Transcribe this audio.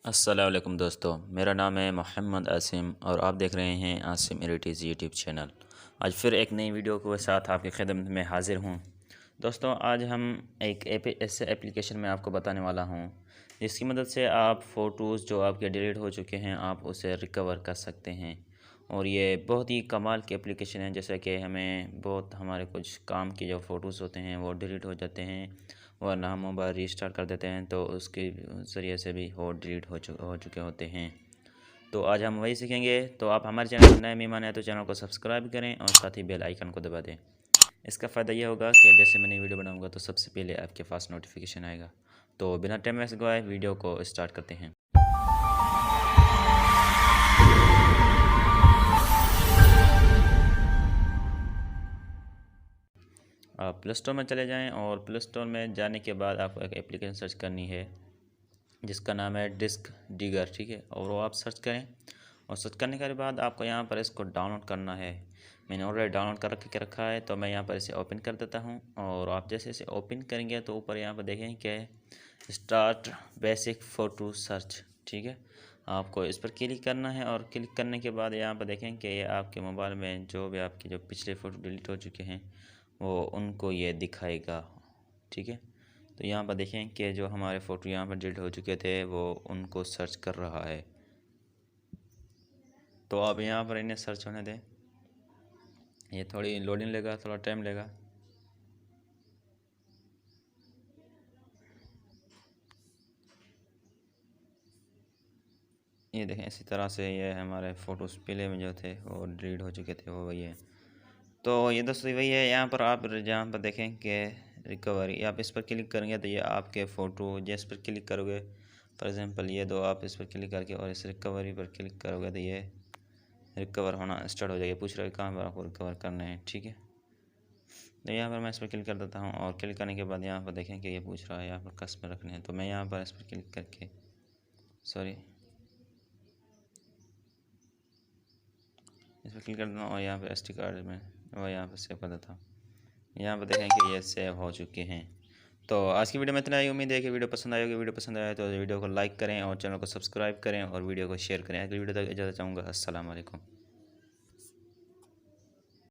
अस्सलाम वालेकुम दोस्तों, मेरा नाम है मोहम्मद आसिम और आप देख रहे हैं आसिम एडिटीज़ यूट्यूब चैनल। आज फिर एक नई वीडियो के साथ आपकी खिदमत में हाज़िर हूँ। दोस्तों, आज हम एक ऐसे एप्लीकेशन में आपको बताने वाला हूँ जिसकी मदद से आप फ़ोटोज़ जो आपके डिलीट हो चुके हैं आप उसे रिकवर कर सकते हैं। और ये बहुत ही कमाल की एप्लीकेशन है, जैसे कि हमें बहुत हमारे कुछ काम की जो फ़ोटोज़ होते हैं वो डिलीट हो जाते हैं, वरना हम मोबाइल रीस्टार्ट कर देते हैं तो उसके ज़रिए से भी वो डिलीट हो चुके होते हैं। तो आज हम वही सीखेंगे। तो आप हमारे चैनल पर नए मेहमान हैं तो चैनल को सब्सक्राइब करें और साथ ही बेल आइकन को दबा दें। इसका फ़ायदा ये होगा कि जैसे मैं नई वीडियो बनाऊंगा तो सबसे पहले आपके पास नोटिफिकेशन आएगा। तो बिना टाइम वेस्ट गवाए वीडियो को स्टार्ट करते हैं। आप प्ले स्टोर में चले जाएं और प्ले स्टोर में जाने के बाद आपको एक एप्लीकेशन सर्च करनी है जिसका नाम है डिस्क डिगर, ठीक है। और वो आप सर्च करें और सर्च करने के बाद आपको यहाँ पर इसको डाउनलोड करना है। मैंने ऑलरेडी डाउनलोड कर रखा है तो मैं यहाँ पर इसे ओपन कर देता हूँ। और आप जैसे इसे ओपन करेंगे तो ऊपर यहाँ पर देखें क्या है, स्टार्ट बेसिक फ़ोटो सर्च, ठीक है। आपको इस पर क्लिक करना है और क्लिक करने के बाद यहाँ पर देखें कि ये आपके मोबाइल में जो भी आपके जो पिछले फ़ोटो डिलीट हो चुके हैं वो उनको ये दिखाएगा, ठीक है। तो यहाँ पर देखें कि जो हमारे फ़ोटो यहाँ पर डिलीट हो चुके थे वो उनको सर्च कर रहा है। तो आप यहाँ पर इन्हें सर्च होने दें, ये थोड़ी लोडिंग लेगा, थोड़ा टाइम लेगा। ये देखें, इसी तरह से ये हमारे फ़ोटोज़ पहले में जो थे वो डिलीट हो चुके थे वो वही है। तो ये दोस्तों वही है। यहाँ पर आप जहाँ पर देखें कि रिकवरी, आप इस पर क्लिक करेंगे तो ये आपके फ़ोटो जिस पर क्लिक करोगे, फॉर एग्ज़ाम्पल ये दो, आप इस पर क्लिक करके और इस रिकवरी पर क्लिक करोगे तो ये रिकवर होना स्टार्ट हो जाएगा। पूछ रहा है कहाँ पर आपको रिकवर करना है, ठीक है। तो यहाँ पर मैं इस पर क्लिक कर देता हूँ और क्लिक करने के बाद यहाँ पर देखें कि ये पूछ रहा है यहाँ पर कस में रखने हैं। तो मैं यहाँ पर इस पर क्लिक करके इस पर क्लिक कर देता हूँ और यहाँ पर SD कार्ड में और यहाँ पर सेव कर देता हूँ। यहाँ पर देखें कि ये सेव हो चुके हैं। तो आज की वीडियो में इतना ही। उम्मीद है कि वीडियो पसंद आएगी। वीडियो पसंद आए तो वीडियो को लाइक करें और चैनल को सब्सक्राइब करें और वीडियो को शेयर करें। अगली वीडियो तक इजाज़त चाहूँगा। अस्सलाम वालेकुम।